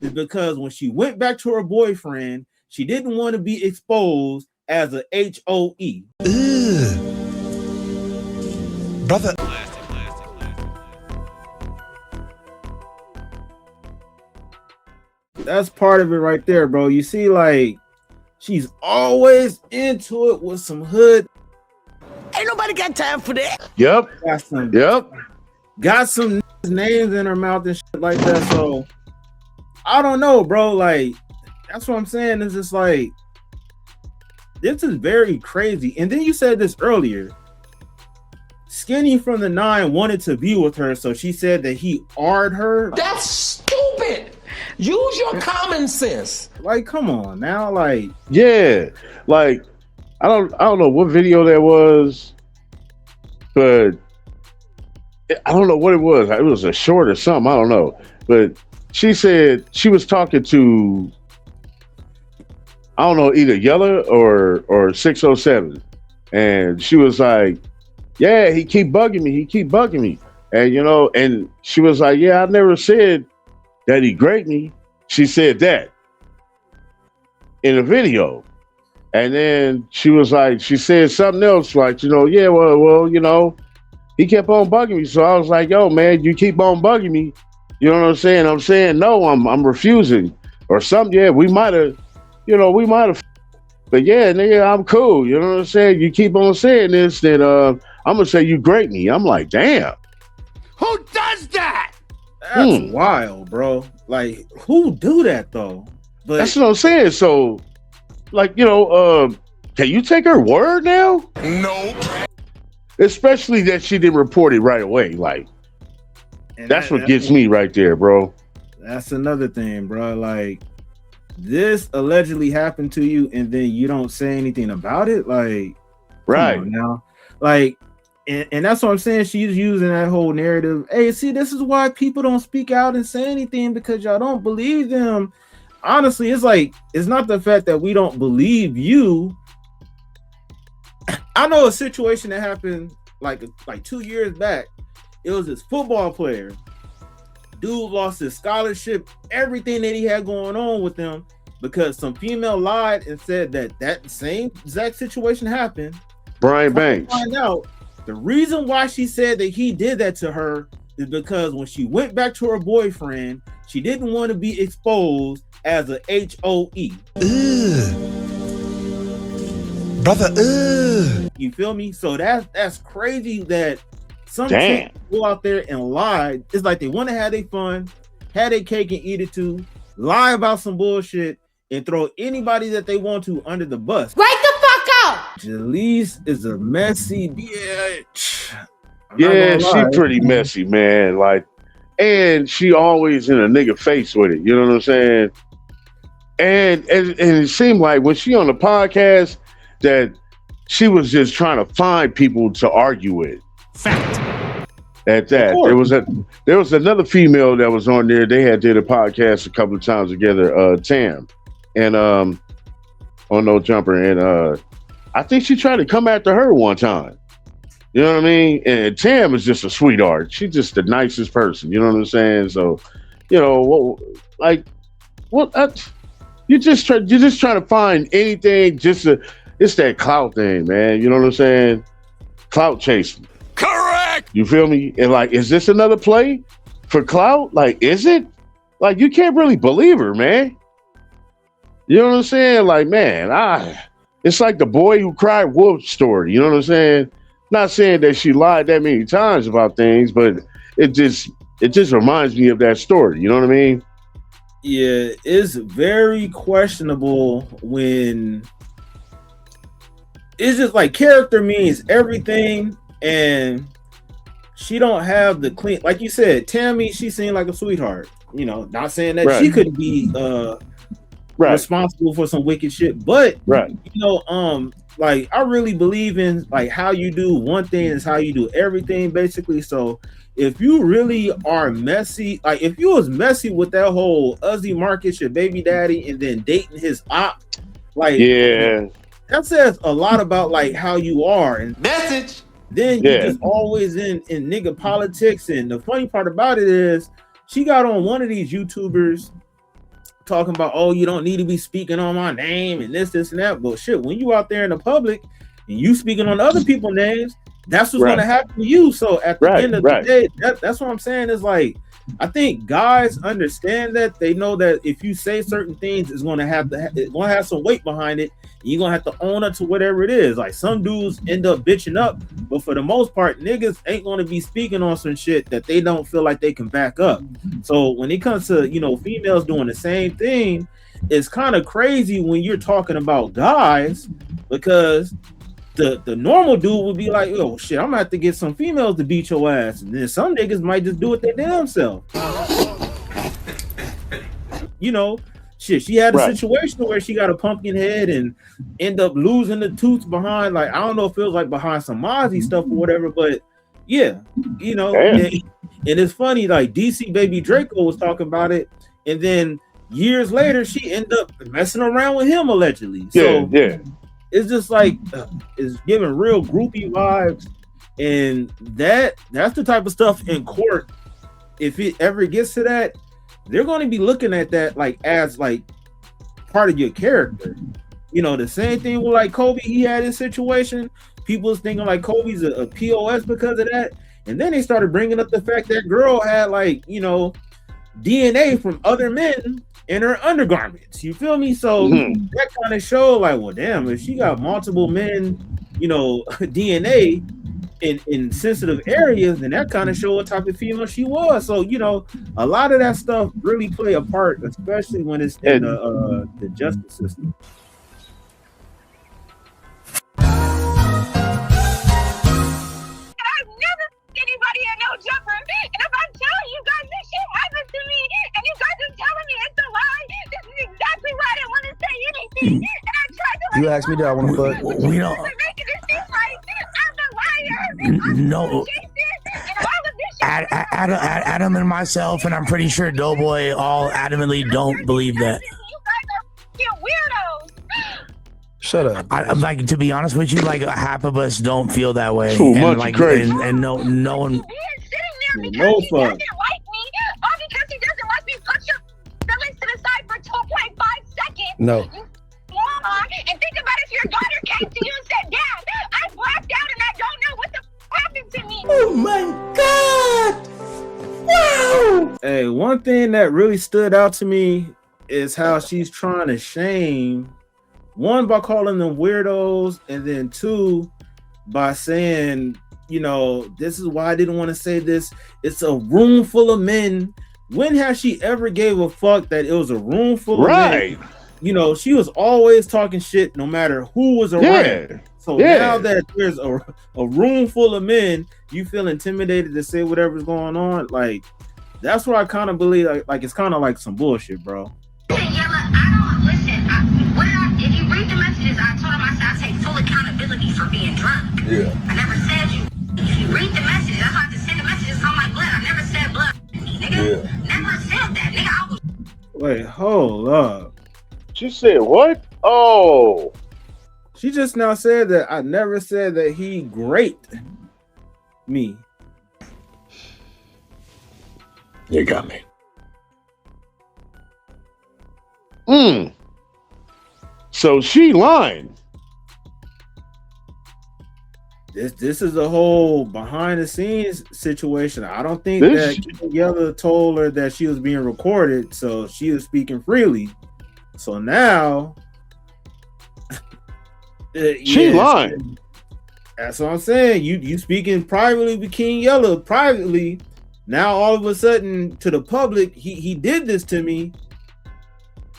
is because when she went back to her boyfriend, she didn't want to be exposed as a HOE. Brother. That's part of it right there, bro. You see, like, she's always into it with some hood. Ain't nobody got time for that. Yep. Got some names in her mouth and shit like that. So I don't know, bro. Like, that's what I'm saying. It's just like, this is very crazy. And then you said this earlier. Skinnyfromthe9 wanted to be with her, so she said that he R'd her. That's stupid. Use your common sense. Like, come on now, like, yeah, like I don't know what video that was, but I don't know what it was. It was a short or something. I don't know, but she said she was talking to, I don't know, either Yella or 607, and she was like, "Yeah, he keep bugging me, and you know," and she was like, "Yeah, I never said that he graped me." She said that in a video. And then she was like, she said something else, like, you know, yeah, well, you know, he kept on bugging me. So I was like, yo, man, you keep on bugging me. You know what I'm saying? I'm saying, no, I'm refusing or something. Yeah, we might have, but yeah, nigga, I'm cool. You know what I'm saying? You keep on saying this, then I'm going to say you grape me. I'm like, damn. Who does that? That's wild, bro. Like, who do that though? But that's what I'm saying. So, like, you know, can you take her word now? No. Especially that she didn't report it right away. Like, that's what gets me right there, bro. That's another thing, bro. Like, this allegedly happened to you, and then you don't say anything about it. Like, right now, like. And that's what I'm saying. She's using that whole narrative. Hey, see, this is why people don't speak out and say anything, because y'all don't believe them. Honestly, it's like, it's not the fact that we don't believe you. I know a situation that happened like 2 years back. It was this football player. Dude lost his scholarship, everything that he had going on with him, because some female lied and said that same exact situation happened. Brian Banks. Find out. The reason why she said that he did that to her is because when she went back to her boyfriend, she didn't want to be exposed as a HOE. Brother, You feel me? So that's crazy that some chick go out there and lie. It's like they want to have their fun, have their cake and eat it too, lie about some bullshit, and throw anybody that they want to under the bus. Wake the fuck up! Jaleec is a messy bitch. Yeah, she pretty messy, man. Like, and she always in a nigga face with it. You know what I'm saying? And it seemed like when she on the podcast that she was just trying to find people to argue with. Fact. At that, there was another female that was on there. They had did a podcast a couple of times together. Tam, and on No Jumper, and I think she tried to come after her one time. You know what I mean? And Tam is just a sweetheart. She's just the nicest person. You know what I'm saying? So, you know, you're just trying to find anything. It's that clout thing, man. You know what I'm saying? Clout chasing. Correct. You feel me? And like, is this another play for Clout? Like, is it? Like, you can't really believe her, man. You know what I'm saying? Like, man, it's like the boy who cried wolf story. You know what I'm saying? Not saying that she lied that many times about things, but it just reminds me of that story. You know what I mean? Yeah, it's very questionable when it's just like character means everything, and she don't have the clean, like you said, Tammy, she seemed like a sweetheart. You know, not saying that she could be responsible for some wicked shit, but you know, like I really believe in like how you do one thing is how you do everything, basically. So if you really are messy, like if you was messy with that whole Uzi Marcus, your baby daddy, and then dating his op, like that says a lot about like how you are. And message. Then you just always in nigga politics. And the funny part about it is she got on one of these YouTubers talking about, oh, you don't need to be speaking on my name and this and that. But shit, when you out there in the public and you speaking on other people's names, that's what's gonna happen to you. So at the end of the day, that's what I'm saying is like, I think guys understand that. They know that if you say certain things, it's gonna have some weight behind it. And you're gonna have to own up to whatever it is. Like some dudes end up bitching up, but for the most part, niggas ain't gonna be speaking on some shit that they don't feel like they can back up. So when it comes to, you know, females doing the same thing, it's kind of crazy when you're talking about guys, because the normal dude would be like, oh shit, I'm gonna have to get some females to beat your ass, and then some niggas might just do it their damn self. You know, shit, she had a situation where she got a pumpkin head and end up losing the tooth behind, like, I don't know if it was like behind some Mozzie stuff or whatever, but yeah, you know, and it's funny, like DC Baby Draco was talking about it, and then years later she ended up messing around with him allegedly. So it's just like it's giving real groupie vibes, and that's the type of stuff in court. If it ever gets to that, they're going to be looking at that like as like part of your character. You know, the same thing with like Kobe. He had his situation. People was thinking like Kobe's a POS because of that, and then they started bringing up the fact that girl had like, you know, DNA from other men in her undergarments. You feel me? So that kind of showed like, well, damn, if she got multiple men, you know, DNA in sensitive areas, then that kind of showed what type of female she was. So, you know, a lot of that stuff really play a part, especially when it's in the justice system. Anybody in no jumper, and if I tell you guys this shit happened to me, and you guys are telling me it's a lie, this is exactly why I didn't want to say anything, and I tried to. You asked me that I want to fuck. We don't. Making this seem like I'm the liar. No. Adam and myself, and I'm pretty sure Doughboy all adamantly don't believe that. You guys are weirdos. Shut up. I like, to be honest with you, like half of us don't feel that way. Too and much like, crazy. And no one. He is sitting there because No he fun. doesn't like me. All because he doesn't like me. Put your feelings to the side for 2.5 seconds. No. You moron. And think about if your daughter came to you and said, Dad, I blacked out and I don't know what the happened to me. Oh my God! Wow! Hey, one thing that really stood out to me is how she's trying to shame, one, by calling them weirdos, and then two, by saying, you know, this is why I didn't want to say this. It's a room full of men. When has she ever gave a fuck that it was a room full of men? You know, she was always talking shit no matter who was around. So now that there's a room full of men, you feel intimidated to say whatever's going on. Like, that's where I kind of believe, like it's kind of like some bullshit, bro. Yella, I don't listen. If you read the messages, I told him I take full accountability for being drunk. Yeah. I never said you. If you read the messages, I have to send the messages on my blood. I never said blood, nigga. Yeah. Never said that, nigga. I was. Wait, hold up. She said what? Oh. She just now said that I never said that he raped me. You got me. So she lying. This is a whole behind the scenes situation. I don't think that Yella told her that she was being recorded, so she was speaking freely. So now she lying. That's what I'm saying. You speaking privately with King Yella privately. Now all of a sudden to the public, he did this to me.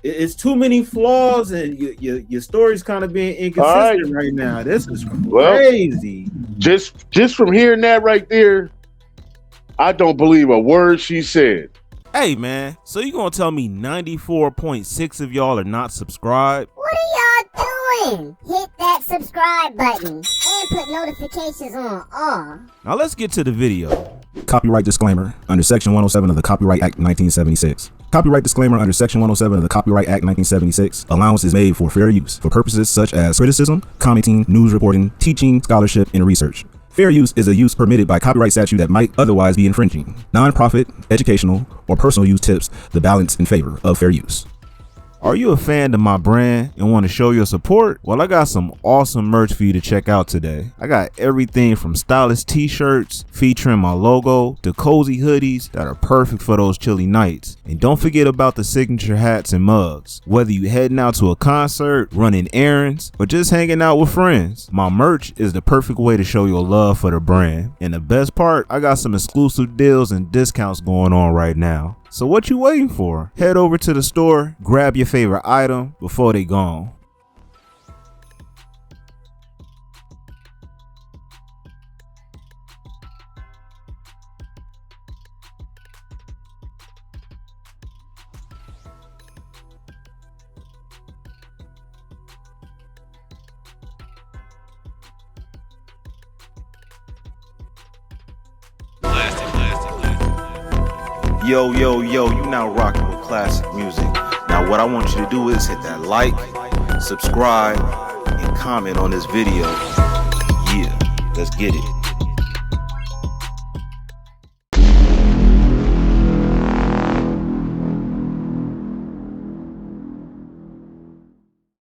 It's too many flaws, and your story's kind of being inconsistent right now. This is crazy. Well, just from hearing that right there, I don't believe a word she said. Hey man, so you gonna tell me 94.6 of y'all are not subscribed? What are y'all doing? Hit that subscribe button and put notifications on all. Now let's get to the video. Copyright disclaimer under Section 107 of the Copyright Act 1976. Copyright disclaimer under Section 107 of the Copyright Act 1976. Allowance is made for fair use for purposes such as criticism, commenting, news reporting, teaching, scholarship, and research. Fair use is a use permitted by copyright statute that might otherwise be infringing. Non-profit, educational, or personal use tips the balance in favor of fair use. Are you a fan of my brand and want to show your support? Well, I got some awesome merch for you to check out today. I got everything from stylish t-shirts featuring my logo to cozy hoodies that are perfect for those chilly nights. And don't forget about the signature hats and mugs. Whether you heading out to a concert, running errands, or just hanging out with friends, my merch is the perfect way to show your love for the brand. And the best part, I got some exclusive deals and discounts going on right now. So what you waiting for? Head over to the store, grab your favorite item before they gone. Yo, you now rocking with Klasic music. Now what I want you to do is hit that like, subscribe, and comment on this video. Yeah, let's get it.